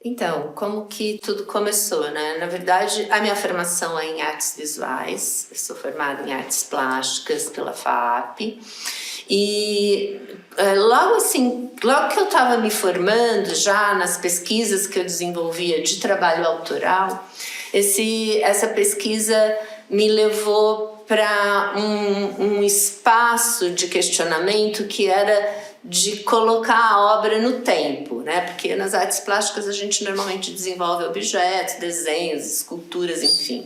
Então, como que tudo começou, né? Na verdade, a minha formação é em artes visuais, eu sou formada em artes plásticas pela FAAP, e logo que eu estava me formando, já nas pesquisas que eu desenvolvia de trabalho autoral, essa pesquisa me levou para um espaço de questionamento que era de colocar a obra no tempo, né? Porque nas artes plásticas a gente normalmente desenvolve objetos, desenhos, esculturas, enfim,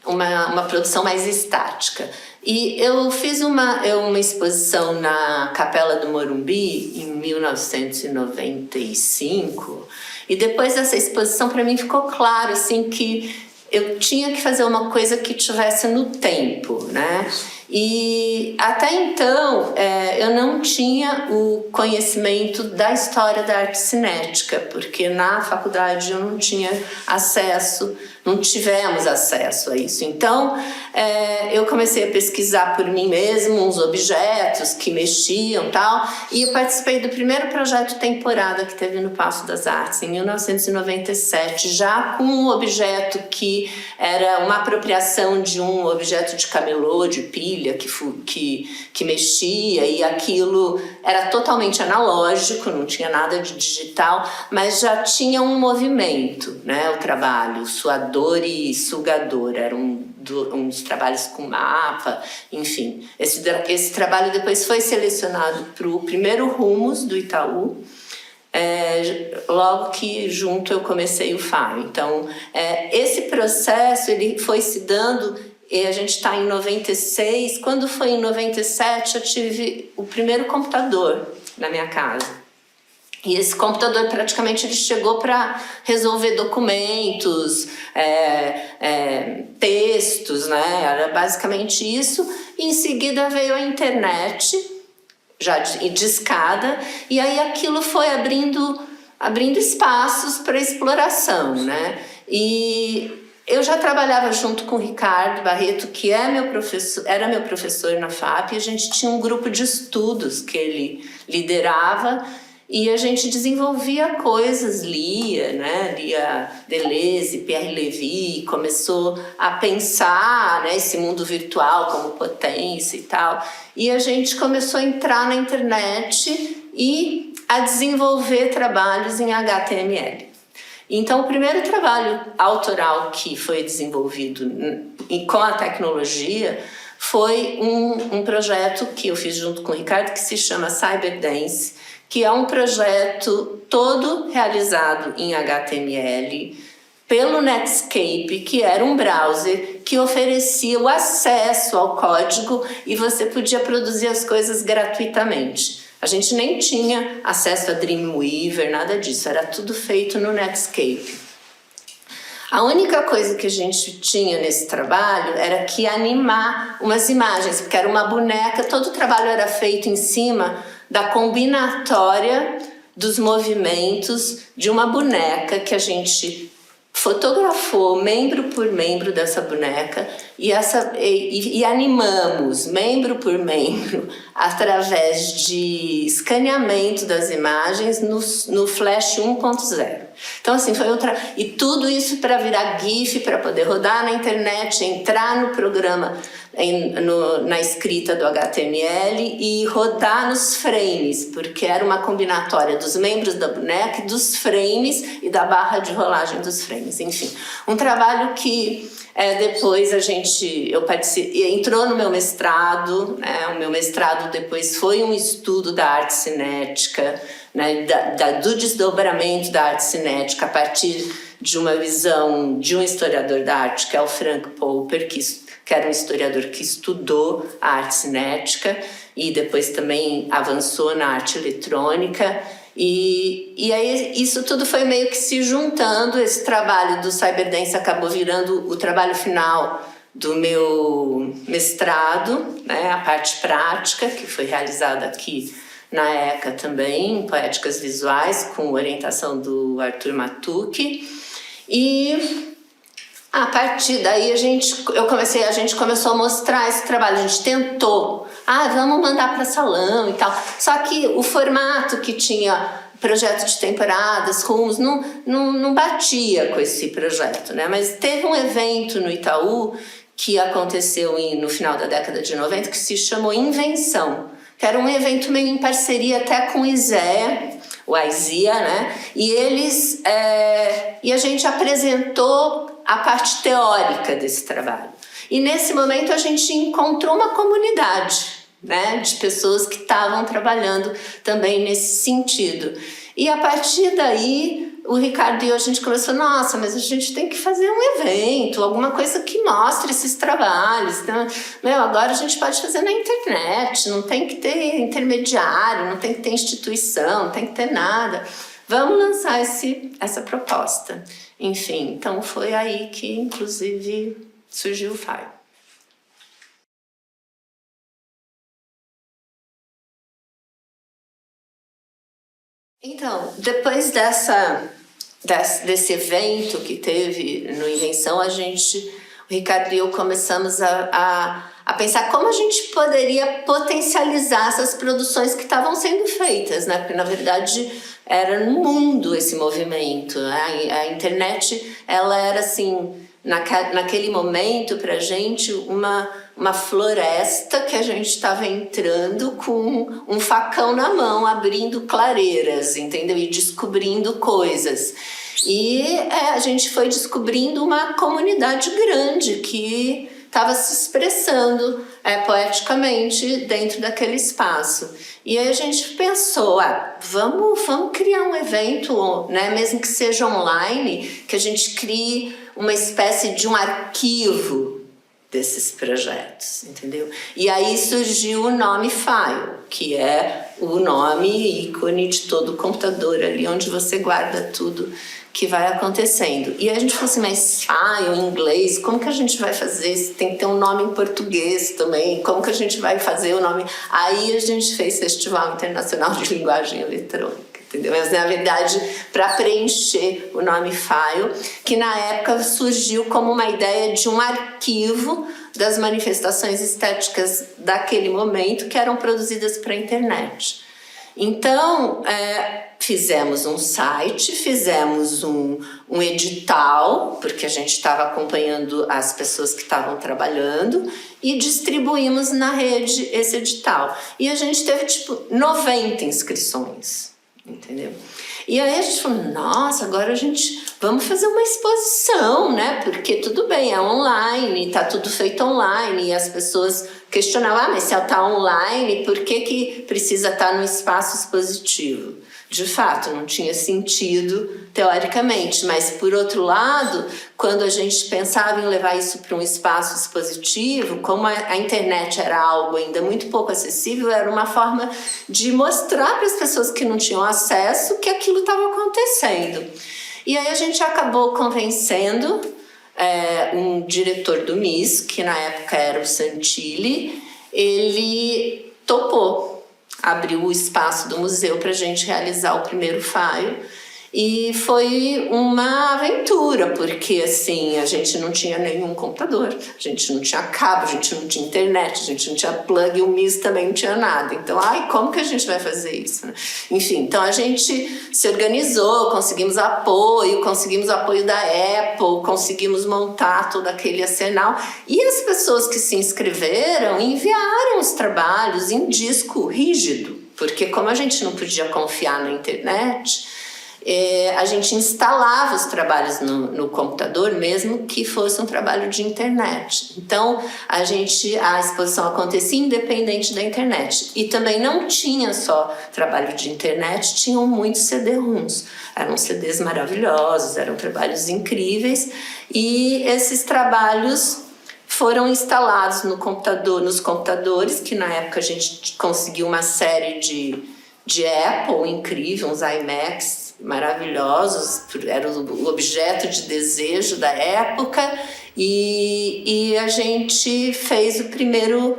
uma produção mais estática. E eu fiz uma exposição na Capela do Morumbi em 1995, e depois dessa exposição para mim ficou claro assim que eu tinha que fazer uma coisa que tivesse no tempo, né? E até então eu não tinha o conhecimento da história da arte cinética, porque na faculdade eu não tinha acesso, não tivemos acesso a isso. Então eu comecei a pesquisar por mim mesma uns objetos que mexiam e tal, e eu participei do primeiro projeto temporada que teve no Paço das Artes, em 1997, já com um objeto que era uma apropriação de um objeto de camelô, de pilha, que mexia, e aquilo era totalmente analógico, não tinha nada de digital, mas já tinha um movimento, né? O trabalho, suador e sugador, eram uns trabalhos com mapa, enfim. Esse trabalho depois foi selecionado para o primeiro Rumos do Itaú, logo que junto eu comecei o FAO. Então, esse processo ele foi se dando, e a gente está em 96, quando foi em 97 eu tive o primeiro computador na minha casa. E esse computador praticamente ele chegou para resolver documentos, textos, né? Era basicamente isso. E em seguida veio a internet, já de escada, e aí aquilo foi abrindo espaços para exploração, né? E eu já trabalhava junto com o Ricardo Barreto, que era meu professor na FAP, e a gente tinha um grupo de estudos que ele liderava, e a gente desenvolvia coisas, lia Deleuze, Pierre Levy, começou a pensar, né, esse mundo virtual como potência e tal, e a gente começou a entrar na internet e a desenvolver trabalhos em HTML. Então, o primeiro trabalho autoral que foi desenvolvido com a tecnologia foi um projeto que eu fiz junto com o Ricardo, que se chama Cyberdance, que é um projeto todo realizado em HTML pelo Netscape, que era um browser que oferecia o acesso ao código e você podia produzir as coisas gratuitamente. A gente nem tinha acesso a Dreamweaver, nada disso, era tudo feito no Netscape. A única coisa que a gente tinha nesse trabalho era que animar umas imagens, porque era uma boneca, todo o trabalho era feito em cima da combinatória dos movimentos de uma boneca que a gente fotografou membro por membro dessa boneca e animamos membro por membro através de escaneamento das imagens no Flash 1.0. Então, assim, e tudo isso para virar GIF, para poder rodar na internet, entrar no programa, na escrita do HTML e rodar nos frames, porque era uma combinatória dos membros da boneca, dos frames e da barra de rolagem dos frames. Enfim, um trabalho que depois entrou no meu mestrado, né? O meu mestrado depois foi um estudo da arte cinética, né? Do desdobramento da arte cinética a partir de uma visão de um historiador da arte, que é o Frank Popper, que era um historiador que estudou a arte cinética e depois também avançou na arte eletrônica. E aí isso tudo foi meio que se juntando. Esse trabalho do Cyberdance acabou virando o trabalho final do meu mestrado, né, a parte prática, que foi realizada aqui na ECA também, em Poéticas Visuais, com orientação do Arthur Matucci. E a partir daí a gente começou a mostrar esse trabalho, a gente tentou, vamos mandar para salão e tal. Só que o formato que tinha projeto de temporadas, rumos, não batia com esse projeto, né? Mas teve um evento no Itaú que aconteceu no final da década de 90 que se chamou Invenção, que era um evento meio em parceria até com o IZEA, o AISIA, né? E a gente apresentou a parte teórica desse trabalho. E nesse momento a gente encontrou uma comunidade, né, de pessoas que estavam trabalhando também nesse sentido. E a partir daí, o Ricardo e eu, a gente começou, nossa, mas a gente tem que fazer um evento, alguma coisa que mostre esses trabalhos. Então, agora a gente pode fazer na internet, não tem que ter intermediário, não tem que ter instituição, não tem que ter nada. Vamos lançar essa proposta. Enfim, então foi aí que, inclusive, surgiu o FAIO. Então, depois desse evento que teve no Invenção, o Ricardo e eu começamos a pensar como a gente poderia potencializar essas produções que estavam sendo feitas, né? Porque, na verdade, era no mundo esse movimento. A internet, ela era, assim, naquele momento, para a gente, uma floresta que a gente estava entrando com um facão na mão, abrindo clareiras, entendeu? E descobrindo coisas. E a gente foi descobrindo uma comunidade grande que estava se expressando poeticamente dentro daquele espaço. E aí a gente pensou, vamos criar um evento, né, mesmo que seja online, que a gente crie uma espécie de um arquivo desses projetos, entendeu? E aí surgiu o nome FAIO, que é o nome ícone de todo o computador ali, onde você guarda tudo que vai acontecendo. E a gente falou assim, mas FAIO em inglês, como que a gente vai fazer? Tem que ter um nome em português também, como que a gente vai fazer o nome? Aí a gente fez Festival Internacional de Linguagem Eletrônica. Entendeu? Mas, na verdade, para preencher o nome FAIO, que na época surgiu como uma ideia de um arquivo das manifestações estéticas daquele momento que eram produzidas para a internet. Então, fizemos um site, fizemos um edital, porque a gente estava acompanhando as pessoas que estavam trabalhando, e distribuímos na rede esse edital. E a gente teve, 90 inscrições. Entendeu? E aí a gente falou, nossa, agora vamos fazer uma exposição, né? Porque tudo bem, é online, tá tudo feito online, e as pessoas questionavam, mas se ela tá online, por que precisa estar no espaço expositivo? De fato, não tinha sentido teoricamente, mas por outro lado, quando a gente pensava em levar isso para um espaço expositivo, como a internet era algo ainda muito pouco acessível, era uma forma de mostrar para as pessoas que não tinham acesso que aquilo estava acontecendo. E aí a gente acabou convencendo um diretor do MIS, que na época era o Santilli, ele topou, abriu o espaço do museu para a gente realizar o primeiro FAIO. E foi uma aventura, porque assim, a gente não tinha nenhum computador, a gente não tinha cabo, a gente não tinha internet, a gente não tinha plug, e o MIS também não tinha nada. Então, como que a gente vai fazer isso? Né? Enfim, então a gente se organizou, conseguimos apoio da Apple, conseguimos montar todo aquele arsenal. E as pessoas que se inscreveram enviaram os trabalhos em disco rígido, porque como a gente não podia confiar na internet, a gente instalava os trabalhos no computador, mesmo que fosse um trabalho de internet. Então, a exposição acontecia independente da internet. E também não tinha só trabalho de internet, tinham muitos CD-ROMs. Eram CDs maravilhosos, eram trabalhos incríveis. E esses trabalhos foram instalados nos computadores, que na época a gente conseguiu uma série de Apple incrível, uns iMacs maravilhosos, era o objeto de desejo da época, e a gente fez o primeiro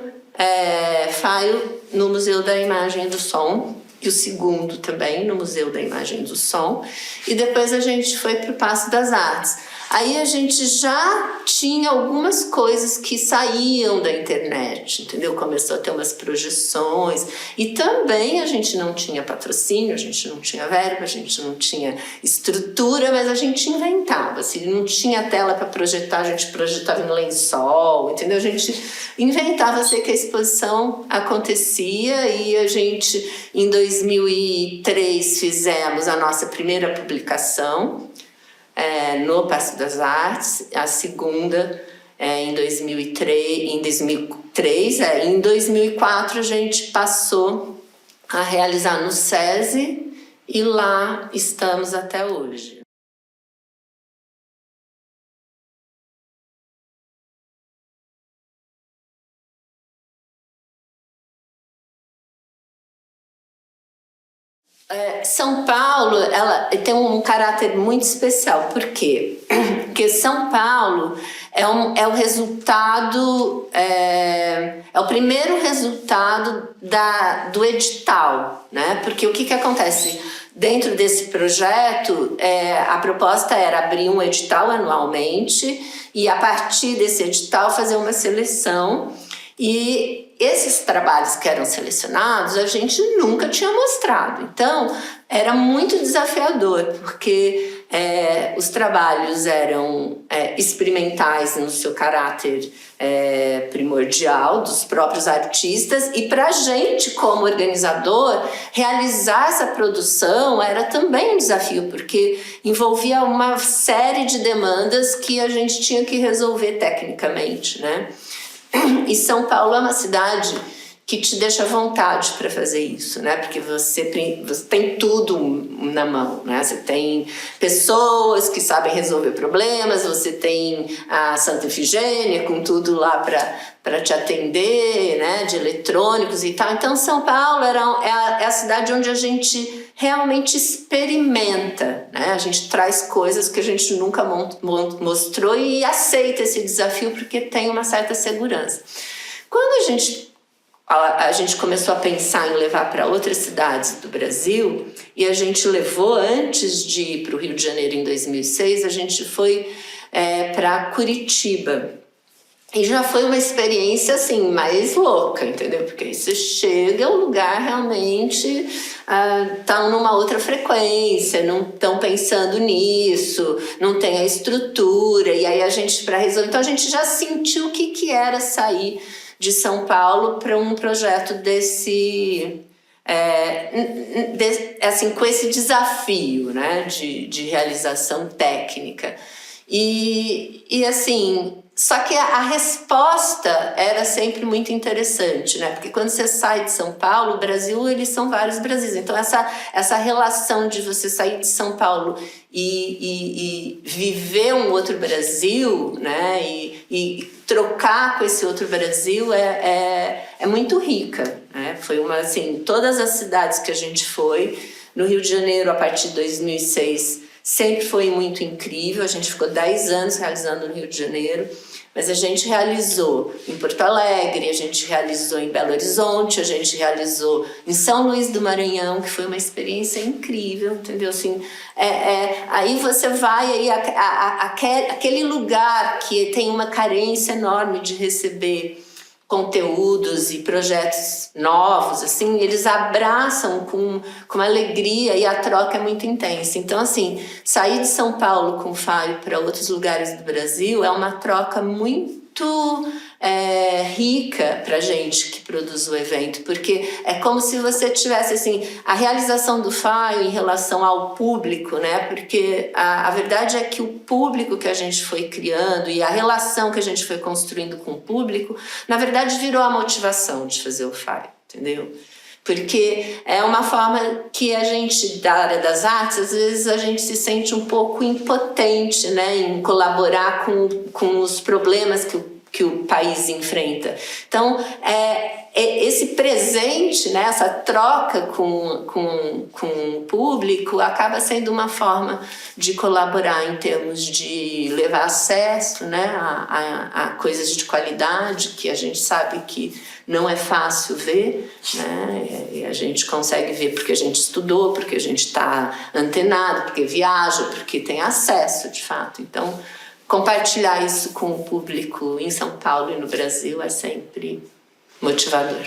FAIO no Museu da Imagem e do Som, e o segundo também no Museu da Imagem do Som, e depois a gente foi para o Paço das Artes. Aí a gente já tinha algumas coisas que saíam da internet, entendeu? Começou a ter umas projeções, e também a gente não tinha patrocínio, a gente não tinha verba, a gente não tinha estrutura, mas a gente inventava. Se não tinha tela para projetar, a gente projetava no lençol, entendeu? A gente inventava. Sei que a exposição acontecia, e a gente, em 2003, fizemos a nossa primeira publicação, no Paço das Artes, a segunda em 2003, em 2004 a gente passou a realizar no SESI, e lá estamos até hoje. São Paulo, ela tem um caráter muito especial. Por quê? Porque São Paulo é o resultado, é o primeiro resultado do edital, né? Porque o que acontece? Dentro desse projeto, a proposta era abrir um edital anualmente, e a partir desse edital fazer uma seleção. E esses trabalhos que eram selecionados a gente nunca tinha mostrado, então era muito desafiador, porque os trabalhos eram experimentais no seu caráter primordial, dos próprios artistas, e para a gente, como organizador, realizar essa produção era também um desafio, porque envolvia uma série de demandas que a gente tinha que resolver tecnicamente, né? E São Paulo é uma cidade que te deixa à vontade para fazer isso, né? Porque você tem tudo na mão, né? Você tem pessoas que sabem resolver problemas, você tem a Santa Efigênia com tudo lá para te atender, né? De eletrônicos e tal. Então São Paulo é a cidade onde a gente realmente experimenta, né? A gente traz coisas que a gente nunca mostrou e aceita esse desafio porque tem uma certa segurança. Quando a gente começou a pensar em levar para outras cidades do Brasil, e a gente levou, antes de ir para o Rio de Janeiro em 2006, a gente foi para Curitiba. E já foi uma experiência assim, mais louca, entendeu? Porque aí você chega, o lugar realmente tá numa outra frequência, não estão pensando nisso, não tem a estrutura, e aí a gente, para resolver... Então a gente já sentiu o que era sair de São Paulo para um projeto assim, com esse desafio, né, de realização técnica. E assim, só que a resposta era sempre muito interessante, né? Porque quando você sai de São Paulo, o Brasil, eles são vários Brasis. Então essa relação de você sair de São Paulo e viver um outro Brasil, né? E trocar com esse outro Brasil é muito rica, né? Foi assim, todas as cidades que a gente foi, no Rio de Janeiro, a partir de 2006, sempre foi muito incrível. A gente ficou 10 anos realizando no Rio de Janeiro, mas a gente realizou em Porto Alegre, a gente realizou em Belo Horizonte, a gente realizou em São Luís do Maranhão, que foi uma experiência incrível, entendeu? Assim, aí você vai aí aquele lugar que tem uma carência enorme de receber conteúdos e projetos novos, assim, eles abraçam com alegria, e a troca é muito intensa. Então, assim, sair de São Paulo com o Fábio para outros lugares do Brasil é uma troca muito rica para a gente que produz o evento, porque é como se você tivesse, assim, a realização do Fábio em relação ao público, né? Porque a verdade é que o público que a gente foi criando e a relação que a gente foi construindo com o público, na verdade, virou a motivação de fazer o Fábio, entendeu? Porque é uma forma que a gente, da área das artes, às vezes a gente se sente um pouco impotente, né, em colaborar com os problemas que o país enfrenta. Então, esse presente, né, essa troca com o público acaba sendo uma forma de colaborar em termos de levar acesso, né, a coisas de qualidade que a gente sabe que não é fácil ver, né, e a gente consegue ver porque a gente estudou, porque a gente está antenado, porque viaja, porque tem acesso de fato. Então, compartilhar isso com o público em São Paulo e no Brasil é sempre motivador.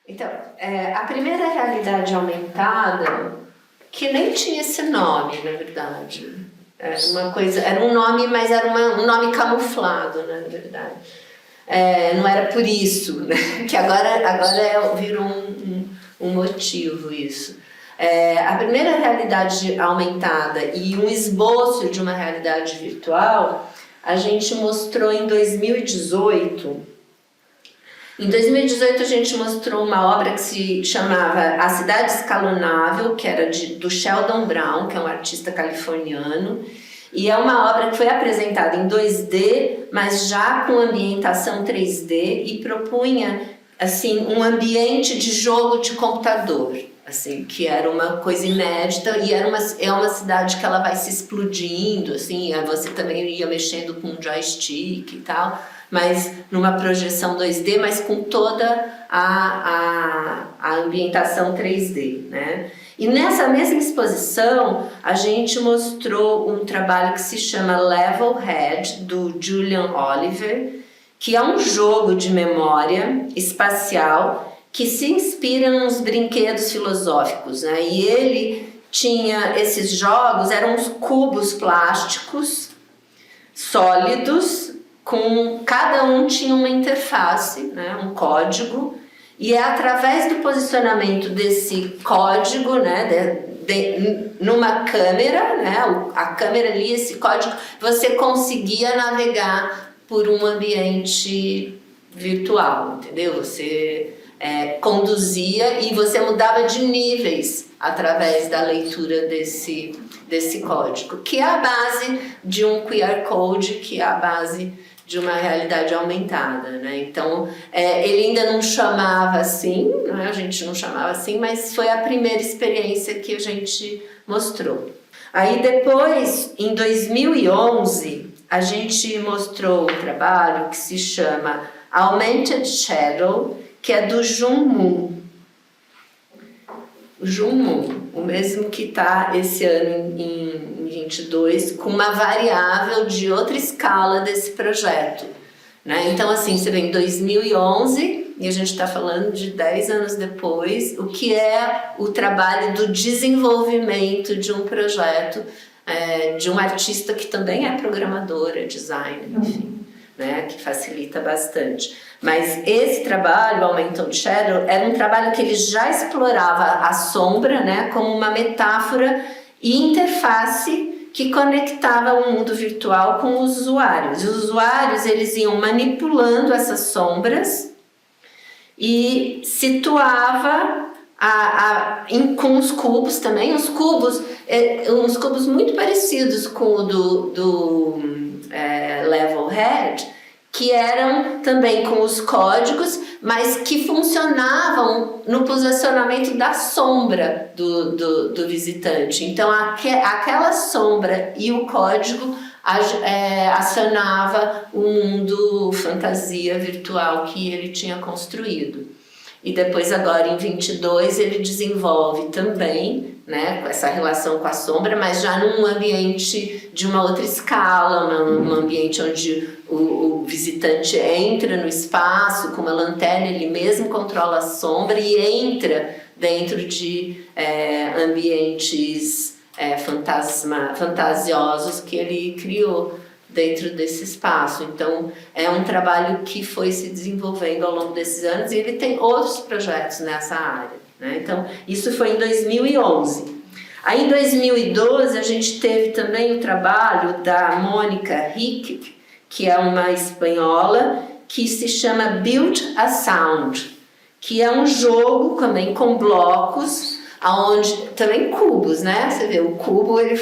Então, a primeira realidade aumentada, que nem tinha esse nome, na verdade. Era uma coisa, era um nome, mas era um nome camuflado, né, na verdade. Não era por isso, né? Que agora virou um motivo isso. A primeira realidade aumentada e um esboço de uma realidade virtual, a gente mostrou em 2018. Em 2018 a gente mostrou uma obra que se chamava A Cidade Escalonável, que era do Sheldon Brown, que é um artista californiano. E é uma obra que foi apresentada em 2D, mas já com ambientação 3D e propunha assim, um ambiente de jogo de computador, assim, que era uma coisa inédita e é uma cidade que ela vai se explodindo, assim, você também ia mexendo com um joystick e tal, mas numa projeção 2D, mas com toda a ambientação 3D, né? E nessa mesma exposição, a gente mostrou um trabalho que se chama Levelhead, do Julian Oliver, que é um jogo de memória espacial que se inspira nos brinquedos filosóficos, né? E ele tinha esses jogos, eram uns cubos plásticos sólidos, com cada um tinha uma interface, né? Um código. E é através do posicionamento desse código, né, numa câmera, né, a câmera lia esse código, você conseguia navegar por um ambiente virtual, entendeu? Você conduzia e você mudava de níveis através da leitura desse código, que é a base de um QR Code, que é a base de uma realidade aumentada, né? Então, ele ainda não chamava assim, né? A gente não chamava assim, mas foi a primeira experiência que a gente mostrou. Aí depois, em 2011, a gente mostrou um trabalho que se chama Augmented Shadow, que é do Jun Moon. O Jun Moon, o mesmo que está esse ano em 22, com uma variável de outra escala desse projeto, né? Então, assim, você vê em 2011, e a gente está falando de 10 anos depois, o que é o trabalho do desenvolvimento de um projeto, de um artista que também é programador, é designer, enfim, né? Que facilita bastante. Mas esse trabalho, Augmented Shadow, era um trabalho que ele já explorava a sombra, né, como uma metáfora e interface que conectava o mundo virtual com os usuários. Os usuários, eles iam manipulando essas sombras e situava com os cubos também, uns cubos muito parecidos com o do Levelhead, que eram também com os códigos, mas que funcionavam no posicionamento da sombra do visitante. Então, aquela sombra e o código acionava o mundo fantasia virtual que ele tinha construído. E depois, agora em 22, ele desenvolve também, né, essa relação com a sombra, mas já num ambiente de uma outra escala, num ambiente onde o visitante entra no espaço com uma lanterna, ele mesmo controla a sombra e entra dentro de ambientes fantasiosos que ele criou dentro desse espaço. Então, é um trabalho que foi se desenvolvendo ao longo desses anos e ele tem outros projetos nessa área, né? Então, isso foi em 2011. Aí, em 2012, a gente teve também o trabalho da Mônica Hick, que é uma espanhola, que se chama Build a Sound, que é um jogo também com blocos, aonde também cubos, né? Você vê, o cubo ele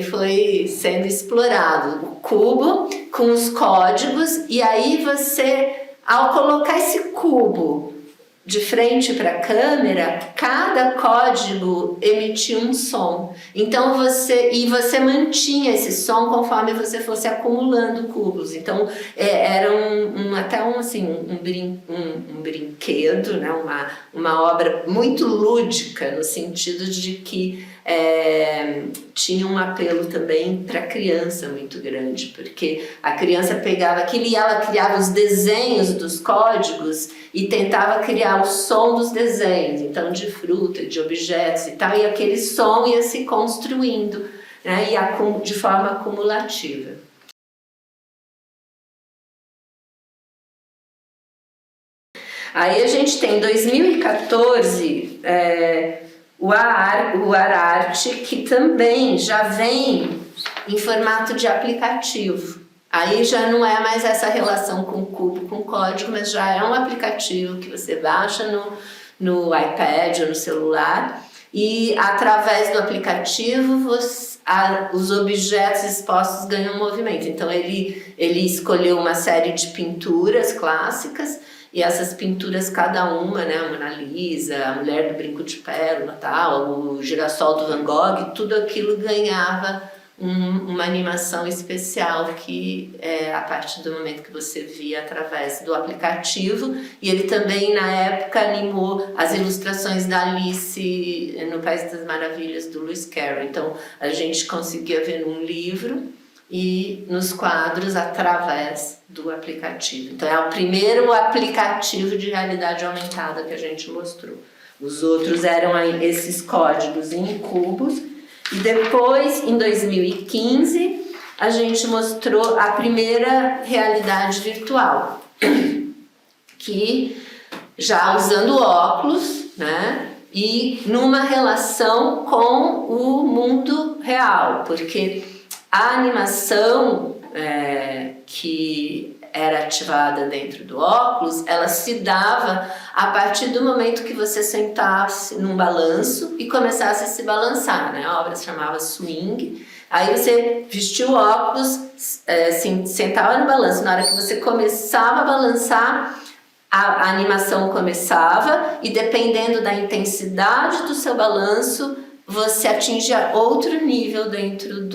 foi sendo explorado. O cubo com os códigos, e aí você, ao colocar esse cubo de frente para a câmera, cada código emitia um som. Então você mantinha esse som conforme você fosse acumulando cubos. Então era um brinquedo, né? uma obra muito lúdica, no sentido de que tinha um apelo também para a criança muito grande, porque a criança pegava aquilo e ela criava os desenhos dos códigos e tentava criar o som dos desenhos, então de fruta, de objetos e tal, e aquele som ia se construindo, né, de forma acumulativa. Aí a gente tem em 2014 o ArtArt, que também já vem em formato de aplicativo. Aí já não é mais essa relação com o cubo, com o código, mas já é um aplicativo que você baixa no iPad ou no celular, e através do aplicativo os objetos expostos ganham movimento. Então ele escolheu uma série de pinturas clássicas, e essas pinturas, cada uma, né, a Mona Lisa, a Mulher do Brinco de Pérola, tal, o Girassol do Van Gogh, tudo aquilo ganhava uma animação especial que a partir do momento que você via através do aplicativo. E ele também, na época, animou as ilustrações da Alice no País das Maravilhas, do Lewis Carroll. Então a gente conseguia ver num livro e nos quadros através do aplicativo. Então é o primeiro aplicativo de realidade aumentada que a gente mostrou. Os outros eram esses códigos em cubos. E depois, em 2015, a gente mostrou a primeira realidade virtual, que já usando óculos, né, e numa relação com o mundo real, porque a animação que era ativada dentro do óculos, ela se dava a partir do momento que você sentasse num balanço e começasse a se balançar, né? A obra se chamava Swing. Aí você vestia o óculos, sentava no balanço. Na hora que você começava a balançar, a animação começava, e dependendo da intensidade do seu balanço, você atingia outro nível dentro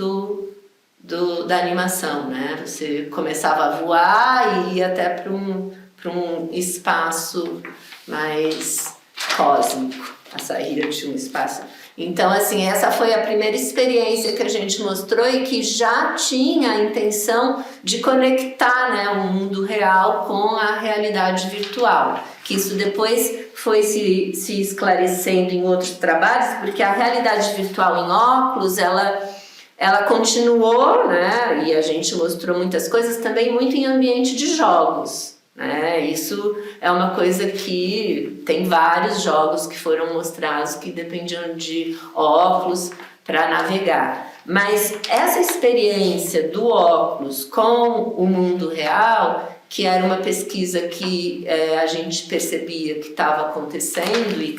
da animação, né? Você começava a voar e ia até para um espaço mais cósmico, a saída de um espaço. Então, assim, essa foi a primeira experiência que a gente mostrou e que já tinha a intenção de conectar, né, o mundo real com a realidade virtual. Que isso depois foi se esclarecendo em outros trabalhos, porque a realidade virtual em óculos, ela continuou, né, e a gente mostrou muitas coisas também muito em ambiente de jogos, né? Isso é uma coisa que tem vários jogos que foram mostrados que dependiam de óculos para navegar. Mas essa experiência do óculos com o mundo real, que era uma pesquisa que a gente percebia que estava acontecendo e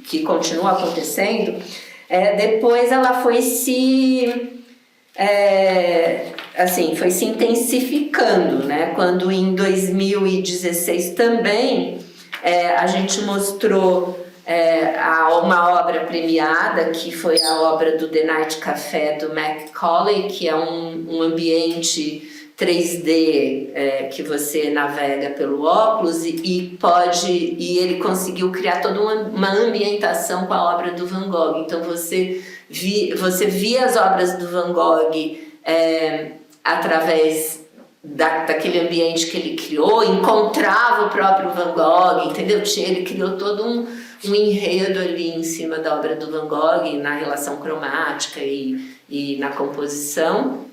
que continua acontecendo, depois ela foi foi se intensificando, né? Quando em 2016 também a gente mostrou uma obra premiada, que foi a obra do The Night Café do Macaulay, que é um ambiente 3D que você navega pelo óculos e ele conseguiu criar toda uma ambientação com a obra do Van Gogh. Então você via as obras do Van Gogh através daquele ambiente que ele criou, encontrava o próprio Van Gogh, entendeu? Ele criou todo um enredo ali em cima da obra do Van Gogh, na relação cromática e na composição,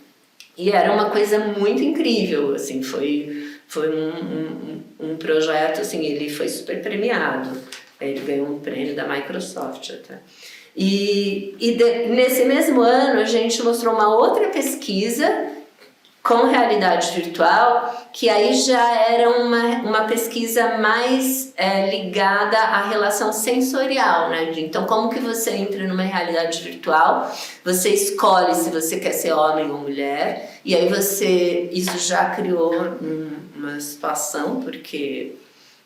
e era uma coisa muito incrível, assim, foi um projeto, assim, ele foi super premiado, ele ganhou um prêmio da Microsoft até. Nesse mesmo ano a gente mostrou uma outra pesquisa com realidade virtual, que aí já era uma pesquisa mais ligada à relação sensorial, né? Então, como que você entra numa realidade virtual, você escolhe se você quer ser homem ou mulher, e aí isso já criou uma situação, porque,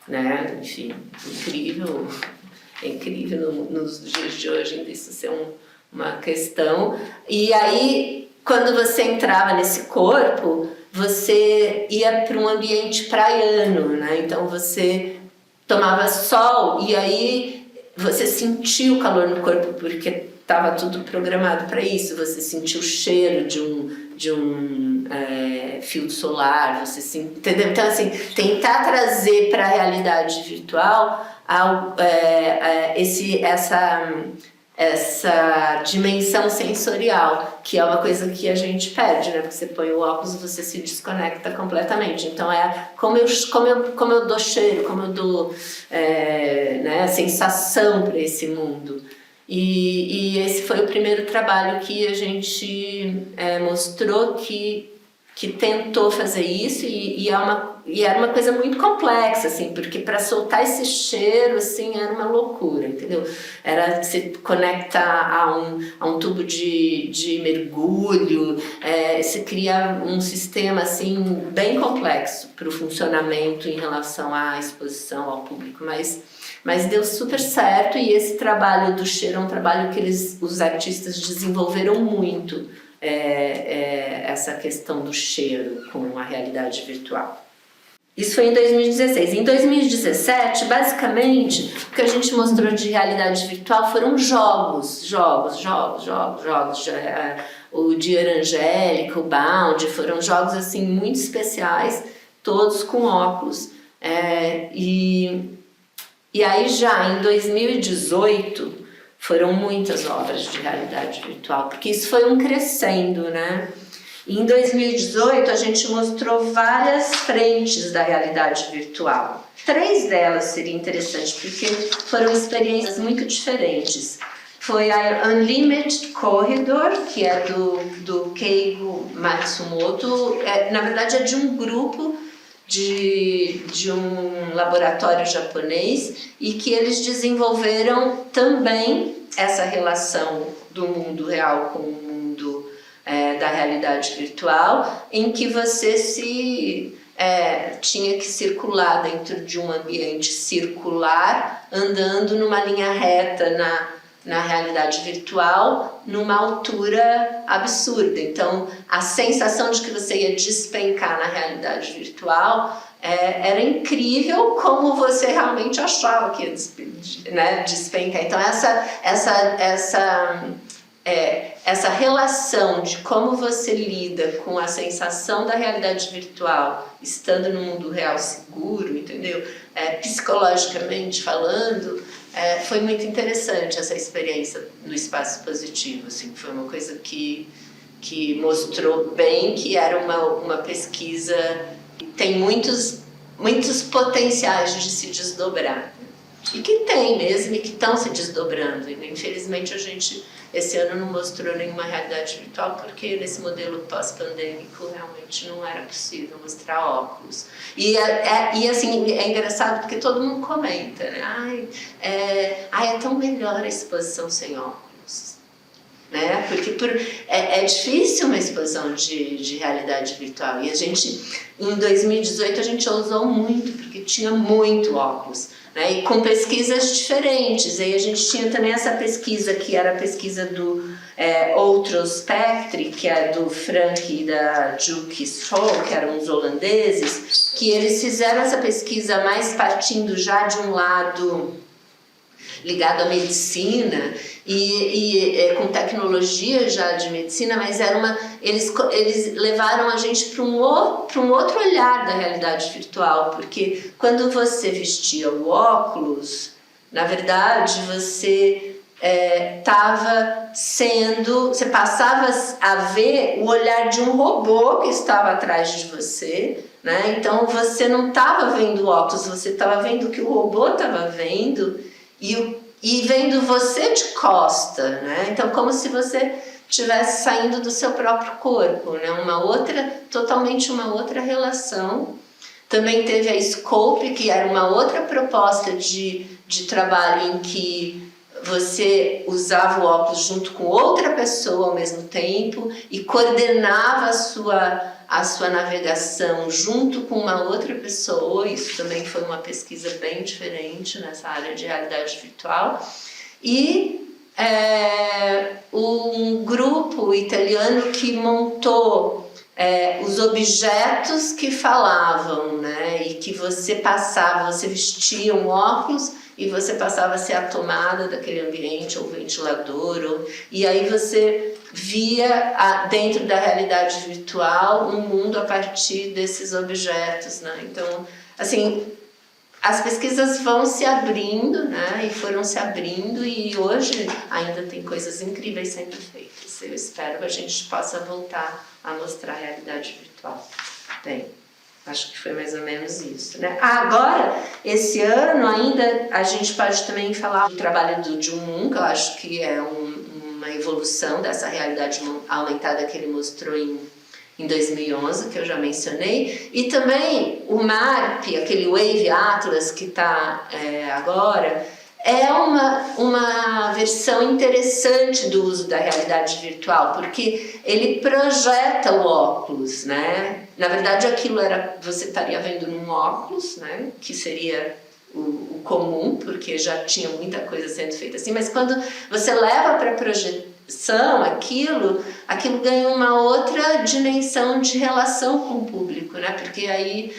né, enfim, é incrível nos dias de hoje ainda isso ser uma questão. E aí, quando você entrava nesse corpo, você ia para um ambiente praiano, né? Então você tomava sol e aí você sentia o calor no corpo porque estava tudo programado para isso. Você sentia o cheiro de um filtro solar, entendeu? Então, assim, tentar trazer para a realidade virtual essa dimensão sensorial, que é uma coisa que a gente perde, né? Porque você põe o óculos e você se desconecta completamente. Então como eu dou cheiro, como eu dou né, sensação para esse mundo. E esse foi o primeiro trabalho que a gente mostrou que tentou fazer isso e era uma coisa muito complexa, assim, porque para soltar esse cheiro, assim, era uma loucura, entendeu? Era se conectar a um tubo de mergulho, se cria um sistema, assim, bem complexo para o funcionamento em relação à exposição ao público, mas deu super certo, e esse trabalho do cheiro é um trabalho que os artistas desenvolveram muito, essa questão do cheiro com a realidade virtual. Isso foi em 2016. Em 2017, basicamente, o que a gente mostrou de realidade virtual foram jogos. O Dear Angélica, o Bound, foram jogos assim muito especiais, todos com óculos. E aí já em 2018 foram muitas obras de realidade virtual, porque isso foi um crescendo, né? E em 2018 a gente mostrou várias frentes da realidade virtual. 3 delas seria interessante, porque foram experiências muito diferentes. Foi a Unlimited Corridor, que é do Keigo Matsumoto, na verdade é de um grupo de um laboratório japonês, e que eles desenvolveram também essa relação do mundo real com o mundo da realidade virtual, em que você tinha que circular dentro de um ambiente circular, andando numa linha reta na realidade virtual, numa altura absurda. Então, a sensação de que você ia despencar na realidade virtual era incrível, como você realmente achava que ia despencar. Então, essa relação de como você lida com a sensação da realidade virtual estando no mundo real seguro, entendeu? Psicologicamente falando, foi muito interessante essa experiência no espaço positivo, assim, foi uma coisa que mostrou bem que era uma pesquisa que tem muitos potenciais de se desdobrar, e que tem mesmo, e que estão se desdobrando. E infelizmente a gente esse ano não mostrou nenhuma realidade virtual, porque nesse modelo pós-pandêmico realmente não era possível mostrar óculos. E assim, é engraçado porque todo mundo comenta, né? É tão melhor a exposição sem óculos, né? Porque é difícil uma exposição de realidade virtual. E em 2018 a gente ousou muito, porque tinha muito óculos, né? E com pesquisas diferentes. E aí a gente tinha também essa pesquisa, que era a pesquisa do Outro Spectre, que é do Frank e da Juki Scholl, que eram os holandeses, que eles fizeram essa pesquisa mais partindo já de um lado ligado à medicina e com tecnologia já de medicina, mas eles levaram a gente para um outro olhar da realidade virtual, porque quando você vestia o óculos, na verdade você você passava a ver o olhar de um robô que estava atrás de você, né? Então você não estava vendo o óculos, você estava vendo o que o robô estava vendo, e vendo você de costa, né? Então, como se você estivesse saindo do seu próprio corpo, né? Totalmente uma outra relação. Também teve a Scope, que era uma outra proposta de trabalho em que você usava o óculos junto com outra pessoa ao mesmo tempo e coordenava a sua navegação junto com uma outra pessoa. Isso também foi uma pesquisa bem diferente nessa área de realidade virtual. E um grupo italiano que montou os objetos que falavam, né? E que você vestia um óculos e você passava a ser a tomada daquele ambiente, ou o ventilador, e aí você via dentro da realidade virtual um mundo a partir desses objetos, né? Então, assim, as pesquisas vão se abrindo, né? E foram se abrindo, e hoje ainda tem coisas incríveis sendo feitas. Eu espero que a gente possa voltar a mostrar a realidade virtual. Bem, acho que foi mais ou menos isso, né? Agora, esse ano ainda, a gente pode também falar do trabalho do Jun-Moon, que eu acho que é uma evolução dessa realidade aumentada que ele mostrou em 2011, que eu já mencionei, e também o MARP, aquele Wave Atlas que está agora, é uma versão interessante do uso da realidade virtual, porque ele projeta o óculos, né? Na verdade, você estaria vendo num óculos, né? Que seria o comum, porque já tinha muita coisa sendo feita assim, mas quando você leva para a projeção aquilo ganha uma outra dimensão de relação com o público, né? Porque aí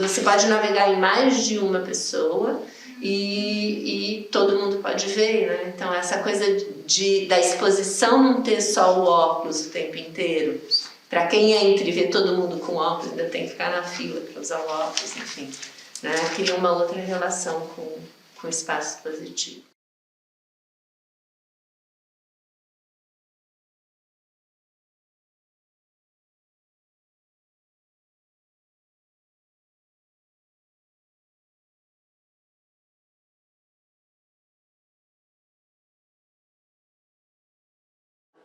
você pode navegar em mais de uma pessoa e todo mundo pode ver, né? Então essa coisa da exposição não ter só o óculos o tempo inteiro. Para quem entra e vê todo mundo com óculos, ainda tem que ficar na fila para usar o óculos, enfim, né? Cria uma outra relação com o espaço expositivo.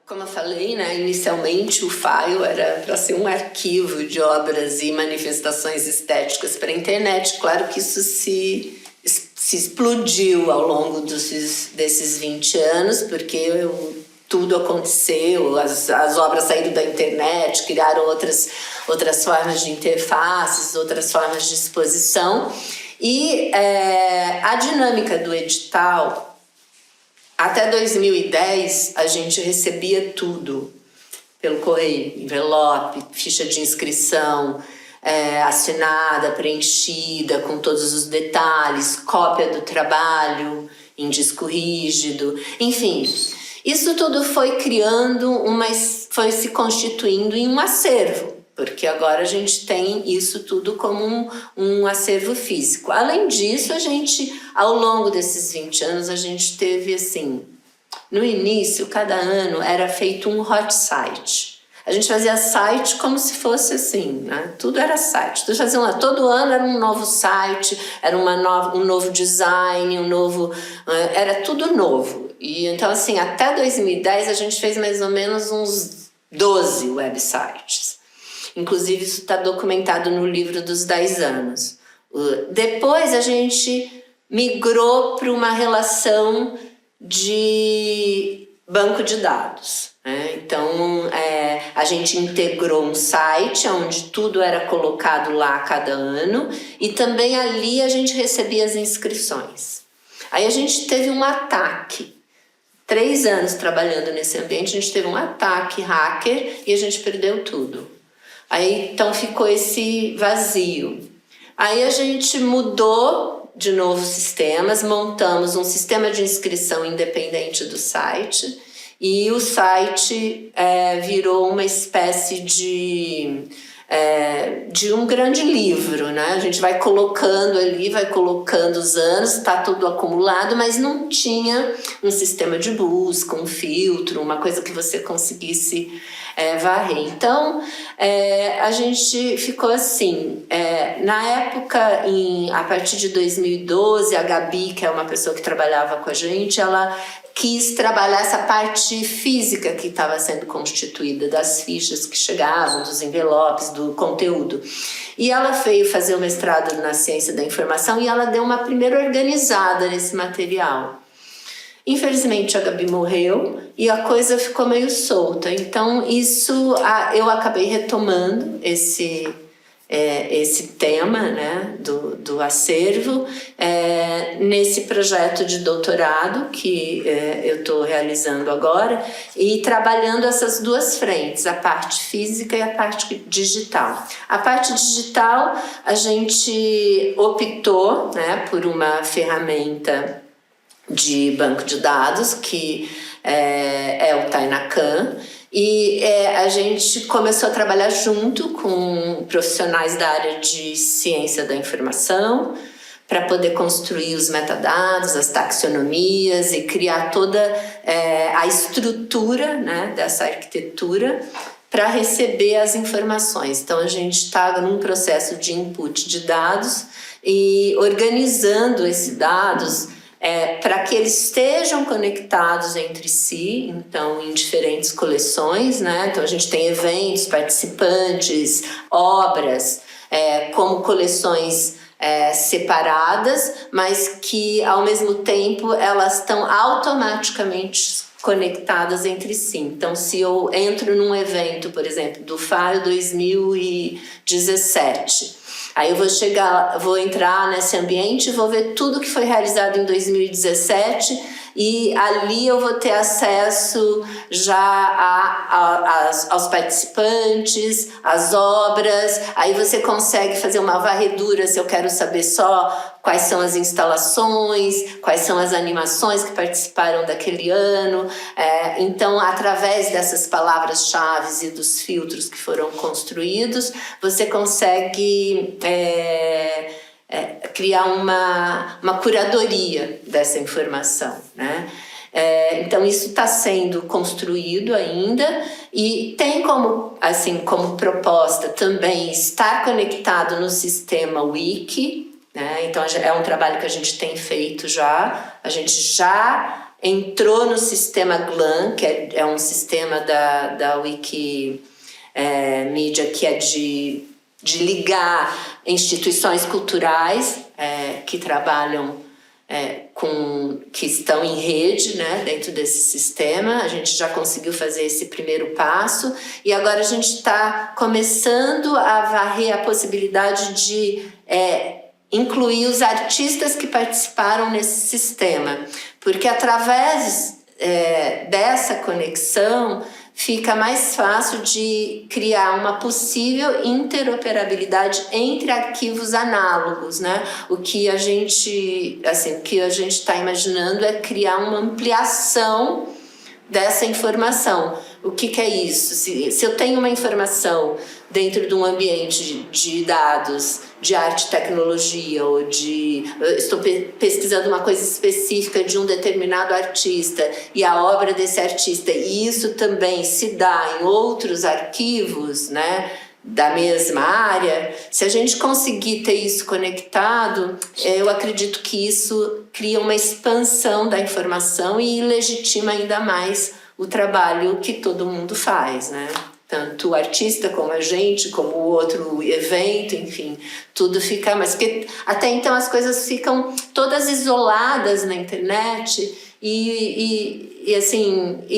Como eu falei, né, inicialmente o file era para ser um arquivo de obras e manifestações estéticas para a internet. Claro que isso se explodiu ao longo desses 20 anos, porque tudo aconteceu, as obras saíram da internet, criaram outras formas de interfaces, outras formas de exposição. E a dinâmica do edital... Até 2010, a gente recebia tudo pelo correio, envelope, ficha de inscrição, assinada, preenchida, com todos os detalhes, cópia do trabalho em disco rígido, enfim. Isso tudo foi foi se constituindo em um acervo, porque agora a gente tem isso tudo como um acervo físico. Além disso, ao longo desses 20 anos, a gente teve assim, no início, cada ano era feito um hot site. A gente fazia site como se fosse assim, né? Tudo era site. Todo ano era um novo site, era um novo design, era tudo novo. E então, assim, até 2010 a gente fez mais ou menos uns 12 websites. Inclusive, isso está documentado no livro dos 10 anos. Depois, a gente migrou para uma relação de banco de dados, né? Então, a gente integrou um site onde tudo era colocado lá a cada ano e também ali a gente recebia as inscrições. Aí a gente teve um ataque. 3 anos trabalhando nesse ambiente, a gente teve um ataque hacker e a gente perdeu tudo. Aí, então, ficou esse vazio. Aí a gente mudou de novo sistemas, montamos um sistema de inscrição independente do site e o site virou uma espécie de um grande livro, né? A gente vai colocando ali, vai colocando os anos, está tudo acumulado, mas não tinha um sistema de busca, um filtro, uma coisa que você conseguisse varrer. Então, a gente ficou assim, na época, a partir de 2012, a Gabi, que é uma pessoa que trabalhava com a gente, ela quis trabalhar essa parte física que estava sendo constituída, das fichas que chegavam, dos envelopes, do conteúdo. E ela veio fazer o mestrado na ciência da informação e ela deu uma primeira organizada nesse material. Infelizmente a Gabi morreu e a coisa ficou meio solta, então isso eu acabei retomando esse tema, né, do acervo nesse projeto de doutorado que eu estou realizando agora e trabalhando essas duas frentes, a parte física e a parte digital. A parte digital a gente optou, né, por uma ferramenta de banco de dados que é o Tainacan. E a gente começou a trabalhar junto com profissionais da área de ciência da informação para poder construir os metadados, as taxonomias e criar toda a estrutura, né, dessa arquitetura para receber as informações. Então a gente está num processo de input de dados e organizando esses dados para que eles estejam conectados entre si, então em diferentes coleções, né? Então a gente tem eventos, participantes, obras, como coleções separadas, mas que ao mesmo tempo elas estão automaticamente conectadas entre si. Então se eu entro num evento, por exemplo, do FAIO 2017, aí eu vou entrar nesse ambiente e vou ver tudo que foi realizado em 2017 e ali eu vou ter acesso já aos participantes, às obras. Aí você consegue fazer uma varredura se eu quero saber só quais são as instalações, quais são as animações que participaram daquele ano. Então, através dessas palavras-chave e dos filtros que foram construídos, você consegue criar uma curadoria dessa informação, né? Então isso está sendo construído ainda e tem como proposta também estar conectado no sistema Wiki, né? Então é um trabalho que a gente tem feito já, a gente já entrou no sistema GLAM, que é um sistema da Wikimedia que é de ligar instituições culturais que trabalham que estão em rede, né, dentro desse sistema. A gente já conseguiu fazer esse primeiro passo e agora a gente está começando a varrer a possibilidade de incluir os artistas que participaram nesse sistema, porque através dessa conexão fica mais fácil de criar uma possível interoperabilidade entre arquivos análogos, né? O que a gente está imaginando é criar uma ampliação dessa informação. O que é isso? Se eu tenho uma informação dentro de um ambiente de dados, de arte e tecnologia, ou estou pesquisando uma coisa específica de um determinado artista e a obra desse artista, e isso também se dá em outros arquivos, né, da mesma área, se a gente conseguir ter isso conectado, eu acredito que isso cria uma expansão da informação e legitima ainda mais o trabalho que todo mundo faz, né? Tanto o artista como a gente, como o outro evento, enfim, tudo fica mais... Porque até então as coisas ficam todas isoladas na internet e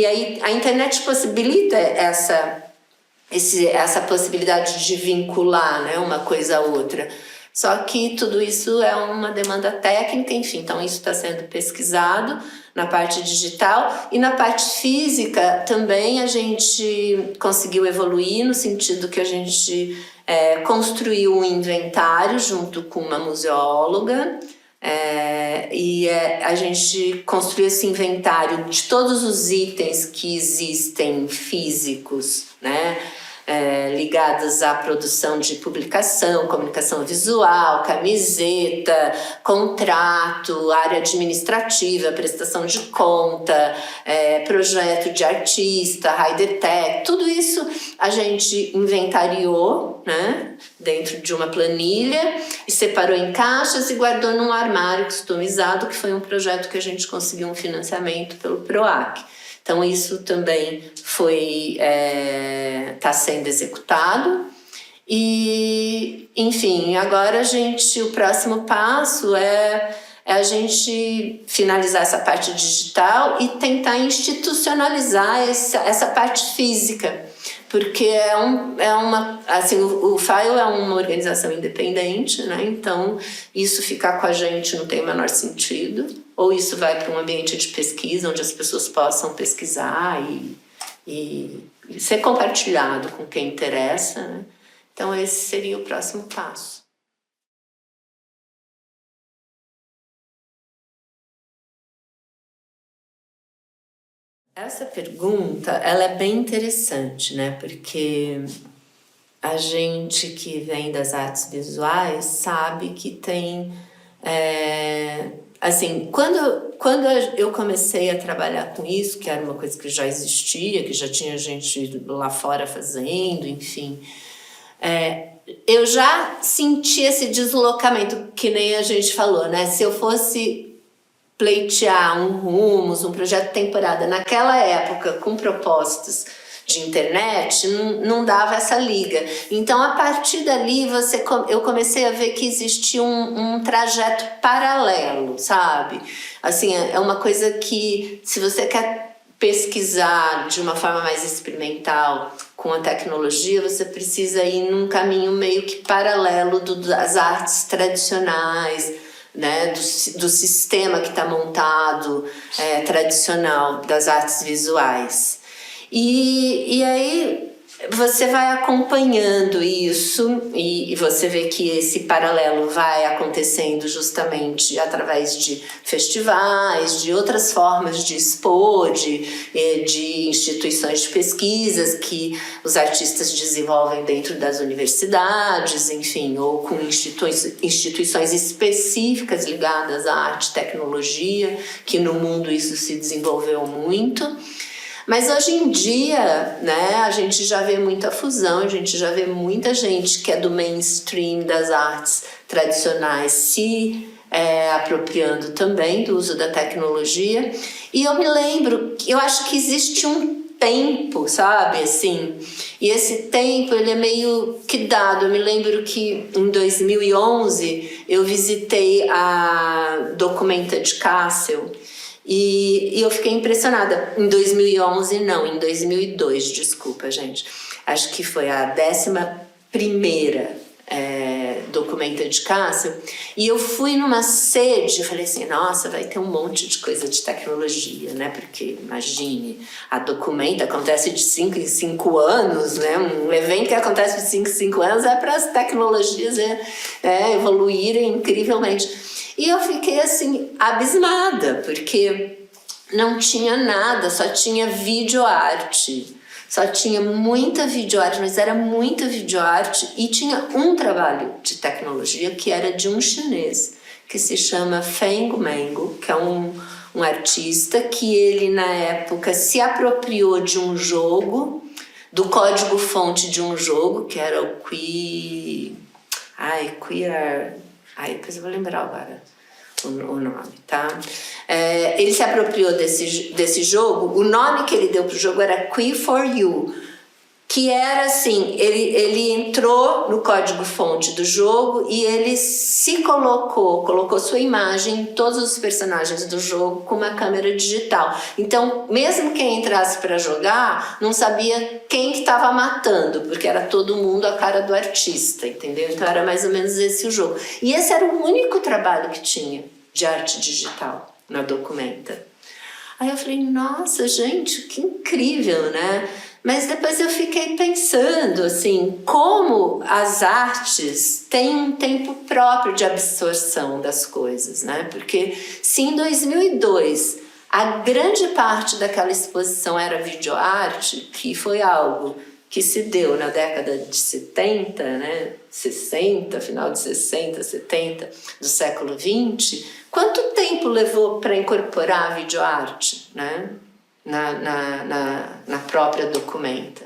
aí a internet possibilita essa possibilidade de vincular, né, uma coisa a outra. Só que tudo isso é uma demanda técnica, enfim, então isso está sendo pesquisado na parte digital e na parte física também a gente conseguiu evoluir no sentido que a gente construiu um inventário junto com uma museóloga e a gente construiu esse inventário de todos os itens que existem físicos, né, ligadas à produção de publicação, comunicação visual, camiseta, contrato, área administrativa, prestação de conta, projeto de artista, high-tech, tudo isso a gente inventariou, né, dentro de uma planilha e separou em caixas e guardou num armário customizado, que foi um projeto que a gente conseguiu um financiamento pelo PROAC. Então isso também está sendo executado e, enfim, agora o próximo passo é a gente finalizar essa parte digital e tentar institucionalizar essa parte física, porque o File é uma organização independente, né? Então isso ficar com a gente não tem o menor sentido. Ou isso vai para um ambiente de pesquisa, onde as pessoas possam pesquisar e ser compartilhado com quem interessa, né? Então esse seria o próximo passo. Essa pergunta, ela é bem interessante, né? Porque a gente que vem das artes visuais sabe que tem... Assim, quando eu comecei a trabalhar com isso, que era uma coisa que já existia, que já tinha gente lá fora fazendo, enfim, eu já senti esse deslocamento, que nem a gente falou, né? Se eu fosse pleitear um Rumos, um projeto de temporada, naquela época, com propostas de internet, não dava essa liga. Então, a partir dali, eu comecei a ver que existia um trajeto paralelo, sabe? Assim, é uma coisa que, se você quer pesquisar de uma forma mais experimental com a tecnologia, você precisa ir num caminho meio que paralelo das artes tradicionais, né, do sistema que está montado tradicional das artes visuais. E aí você vai acompanhando isso e você vê que esse paralelo vai acontecendo justamente através de festivais, de outras formas de expor, de instituições de pesquisas que os artistas desenvolvem dentro das universidades, enfim, ou com instituições específicas ligadas à arte e tecnologia, que no mundo isso se desenvolveu muito. Mas hoje em dia, né, a gente já vê muita fusão, a gente já vê muita gente que é do mainstream das artes tradicionais se apropriando também do uso da tecnologia. E eu me lembro, eu acho que existe um tempo, sabe, assim, e esse tempo ele é meio que dado. Eu me lembro que em 2011 eu visitei a Documented Castle, e eu fiquei impressionada. Em 2011, não, em 2002, desculpa, gente. Acho que foi a 11ª Documented Castle. E eu fui numa sede, eu falei assim, nossa, vai ter um monte de coisa de tecnologia, né? Porque, imagine, a Documenta acontece de 5 em 5 anos, né? Um evento que acontece de 5 em 5 anos é para as tecnologias evoluírem incrivelmente. E eu fiquei assim, abismada, porque não tinha nada, só tinha videoarte. Só tinha muita videoarte, mas era muita videoarte e tinha um trabalho de tecnologia que era de um chinês, que se chama Feng Mengo, que é um artista que ele, na época, se apropriou de um jogo, do código-fonte de um jogo, que era o depois eu vou lembrar agora o nome, tá? Ele se apropriou desse jogo. O nome que ele deu pro jogo era Qui4U, que era assim, ele entrou no código-fonte do jogo e ele se colocou sua imagem em todos os personagens do jogo com uma câmera digital. Então, mesmo quem entrasse para jogar, não sabia quem que estava matando, porque era todo mundo a cara do artista, entendeu? Então era mais ou menos esse o jogo. E esse era o único trabalho que tinha de arte digital na Documenta. Aí eu falei, nossa, gente, que incrível, né? Mas depois eu fiquei pensando, assim, como as artes têm um tempo próprio de absorção das coisas, né? Porque se em 2002 a grande parte daquela exposição era videoarte, que foi algo que se deu na década de 70, né, 60, final de 60, 70 do século 20, quanto tempo levou para incorporar a videoarte, né, na própria documenta?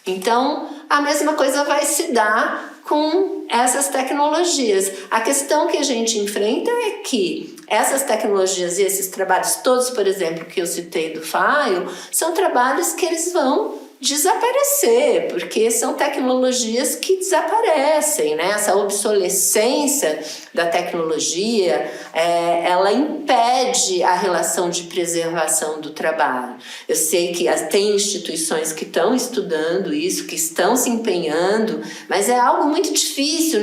Então, a mesma coisa vai se dar com essas tecnologias. A questão que a gente enfrenta é que essas tecnologias e esses trabalhos todos, por exemplo, que eu citei do Faio, são trabalhos que eles vão desaparecer, porque são tecnologias que desaparecem, né? Essa obsolescência da tecnologia, ela impede a relação de preservação do trabalho. Eu sei que tem instituições que estão estudando isso, que estão se empenhando, mas é algo muito difícil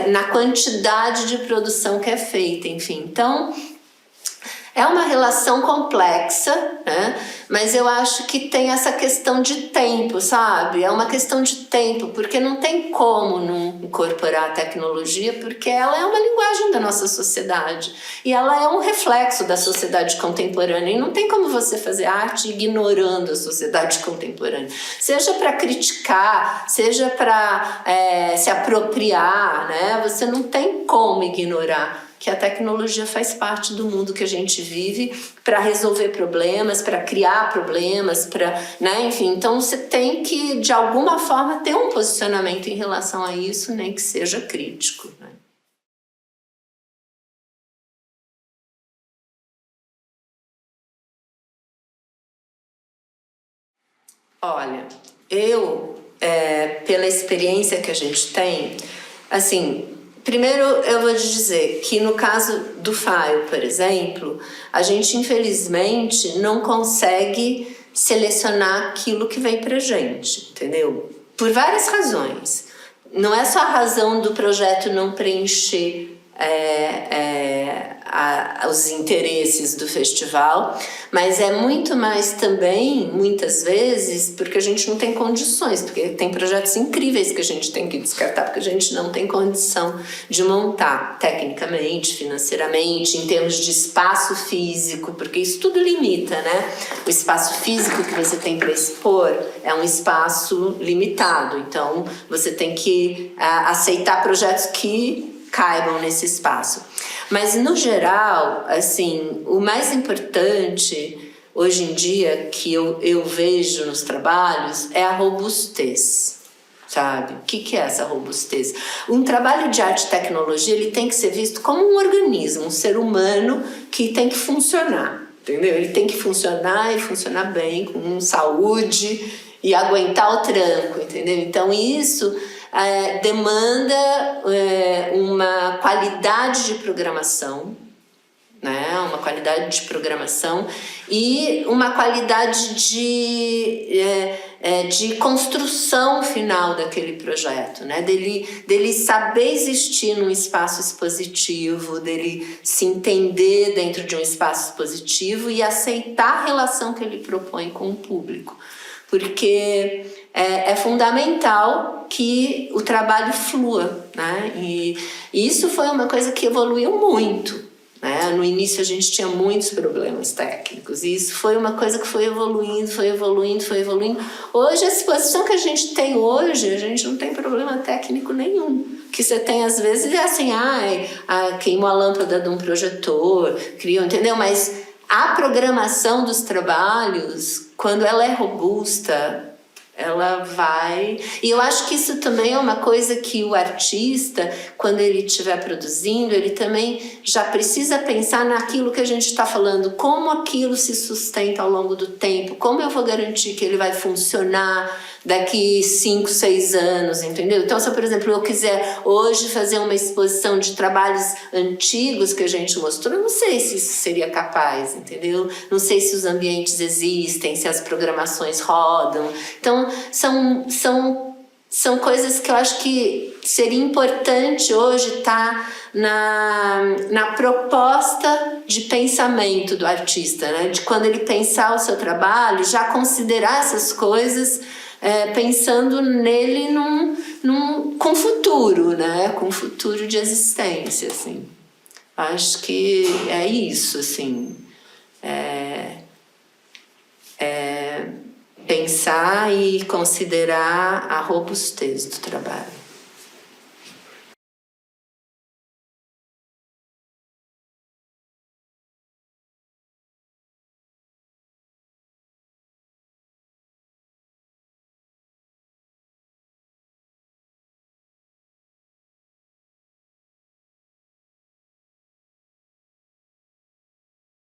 na quantidade de produção que é feita, enfim. Então, é uma relação complexa, né? Mas eu acho que tem essa questão de tempo, sabe? É uma questão de tempo, porque não tem como não incorporar a tecnologia, porque ela é uma linguagem da nossa sociedade e ela é um reflexo da sociedade contemporânea, e não tem como você fazer arte ignorando a sociedade contemporânea, seja para criticar, seja para se apropriar, né? Você não tem como ignorar que a tecnologia faz parte do mundo que a gente vive para resolver problemas, para criar problemas, né? Enfim, então você tem que, de alguma forma, ter um posicionamento em relação a isso, nem que seja crítico, né? Olha, pela experiência que a gente tem, assim, primeiro eu vou te dizer que no caso do Faio, por exemplo, a gente infelizmente não consegue selecionar aquilo que vem pra gente, entendeu? Por várias razões. Não é só a razão do projeto não preencher os interesses do festival, mas é muito mais também, muitas vezes, porque a gente não tem condições, porque tem projetos incríveis que a gente tem que descartar, porque a gente não tem condição de montar tecnicamente, financeiramente, em termos de espaço físico, porque isso tudo limita, né? O espaço físico que você tem para expor é um espaço limitado, então você tem que aceitar projetos que caibam nesse espaço. Mas, no geral, assim, o mais importante, hoje em dia, que eu vejo nos trabalhos, é a robustez, sabe? O que é essa robustez? Um trabalho de arte e tecnologia, ele tem que ser visto como um organismo, um ser humano que tem que funcionar, entendeu? Ele tem que funcionar e funcionar bem, com saúde e aguentar o tranco, entendeu? Então, isso demanda uma qualidade de programação, né? Uma qualidade de programação e uma qualidade de construção final daquele projeto, né? Dele saber existir num espaço expositivo, dele se entender dentro de um espaço expositivo e aceitar a relação que ele propõe com o público. Porque é fundamental que o trabalho flua, né? E isso foi uma coisa que evoluiu muito, né? No início a gente tinha muitos problemas técnicos e isso foi uma coisa que foi evoluindo, foi evoluindo, foi evoluindo. Hoje, a exposição que a gente tem hoje, a gente não tem problema técnico nenhum. Que você tem às vezes é assim, queimou a lâmpada de um projetor, criou, entendeu? Mas a programação dos trabalhos, quando ela é robusta, ela vai... E eu acho que isso também é uma coisa que o artista, quando ele estiver produzindo, ele também já precisa pensar naquilo que a gente está falando, como aquilo se sustenta ao longo do tempo, como eu vou garantir que ele vai funcionar daqui 5, 6 anos, entendeu? Então, se, por exemplo, eu quiser hoje fazer uma exposição de trabalhos antigos que a gente mostrou, eu não sei se isso seria capaz, entendeu? Não sei se os ambientes existem, se as programações rodam. Então, são coisas que eu acho que seria importante hoje estar na proposta de pensamento do artista, né? De quando ele pensar o seu trabalho, já considerar essas coisas pensando nele com futuro, né? Com futuro de existência, assim. Acho que é isso, assim. pensar e considerar a robustez do trabalho.